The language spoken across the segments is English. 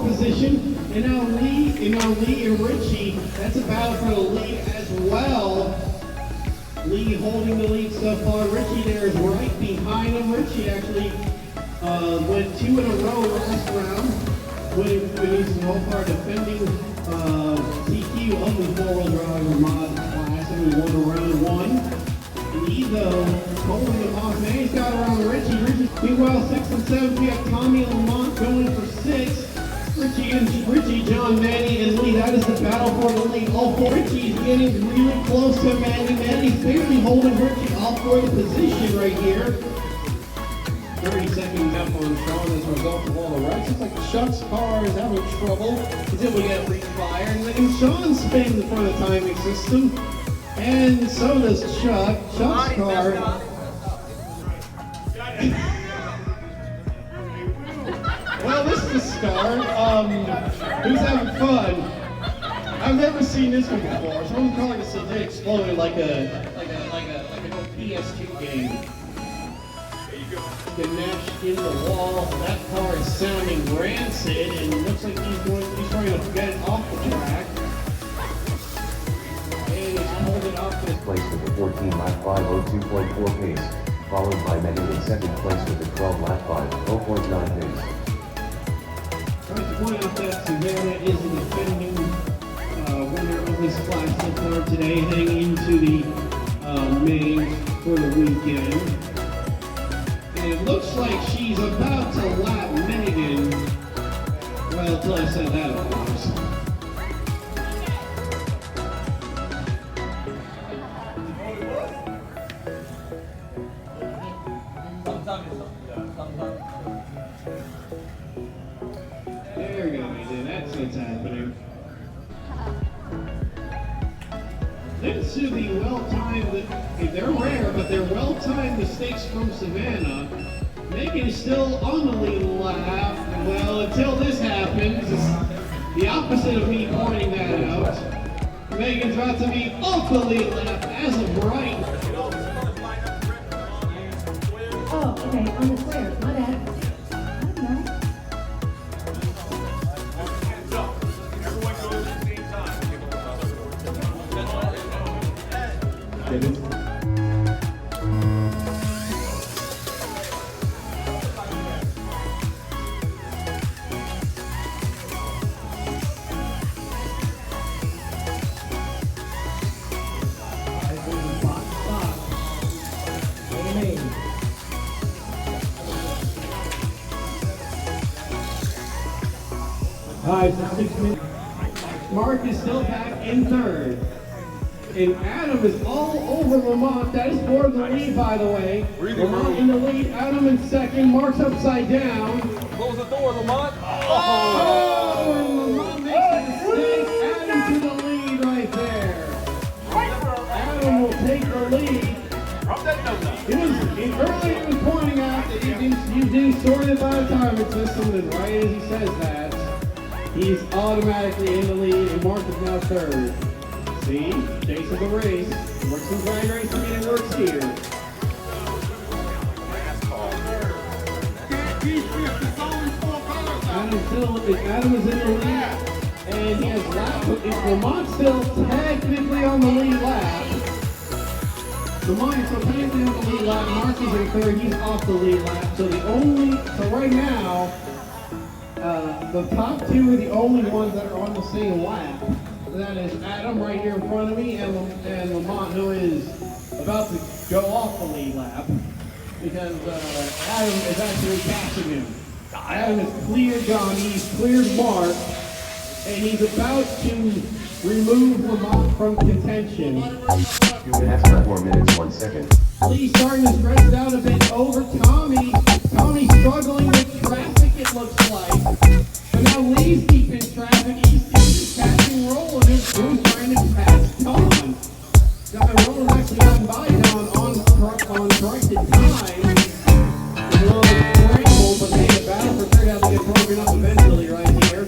position. And now Lee and Richie, that's a battle for the lead as well. Lee holding the lead so far. Richie there is right behind him. Richie actually went 2 in a row last round, winning so far defending CQ of the four-wheel drive mod class, and we won round 1. Lee though holding him off. Now he's got around Richie. Meanwhile, 6 and 7, we have Tommy and Lamont going for 6. Richie, John, Manny, and Lee. That is the battle for the lead. All 4. Richie's getting really close to Manny. Manny's barely holding Richie off for the position right here. 30 seconds up on Sean as a result of all the wrecks. Looks like Chuck's car is having trouble. He's able to get refired. And then Sean spins in front of the timing system. And so does Chuck. Chuck's car. Well, this is the start. Who's having fun? I've never seen this one before. Someone's calling this a exploded like an old PS2 game. There you go. Ganesh in the wall. That car is sounding rancid, and it looks like he's trying to get it off the track. And he's holding up his place with a 14 lap 5:02.4 pace, followed by Megan in second place with a 12 lap 5:0.9 pace. I'd like to point out that Savannah is the defending winner of this class so far today, heading into the main for the weekend. And it looks like she's about to lap Megan. Well, until I said that, of course. There we go, that's what's happening. Thanks to the well-timed, they're rare, but they're well-timed mistakes from Savannah. Megan is still on the lead lap. Well, until this happens, it's the opposite of me pointing that out. Megan's about to be off the lead lap as of right. Oh, okay, on the square, my bad. Alright, so 6 minutes. Mark is still back in third. And Adam is all over Lamont. That is for the lead, by the way. Lamont in the lead, Adam in second. Mark's upside down. Close the door, Lamont. Oh! And Lamont makes a mistake. Adam to the lead right there. Adam will take the lead. Earlier he was pointing out that you do sorted by the timing system, and right as he says that, he's automatically in the lead, and Mark is now third. See? Chase of the race. Works in drag racing and it works here. Adam is in the lead, and he has lap. Lamont's still technically on the lead lap. Lamont is still technically on the lead lap. Mark is in third. He's off the lead lap. So right now, the top 2 are the only ones that are on the same lap. That is Adam right here in front of me, and Lamont, who is about to go off the lead lap because Adam is actually passing him. Adam is cleared Johnny, he's cleared Mark, and he's about to remove Lamont from contention. 4 minutes 1 second. Lee's starting to stretch it out a bit over Tommy. Tommy's struggling with traffic, it looks like. But now Lee's deep in traffic. He's catching roll, and his crew's trying to pass Don. Roll's actually gotten by Don on corrected time. It's a little scramble, but hey, the battle for third has to get broken up eventually right here.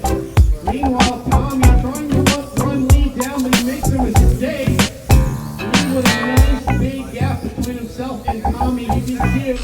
Meanwhile, Tommy trying to run Lee down, but he makes a mistake. Lee with a nice big gap between himself and Tommy. You can see it.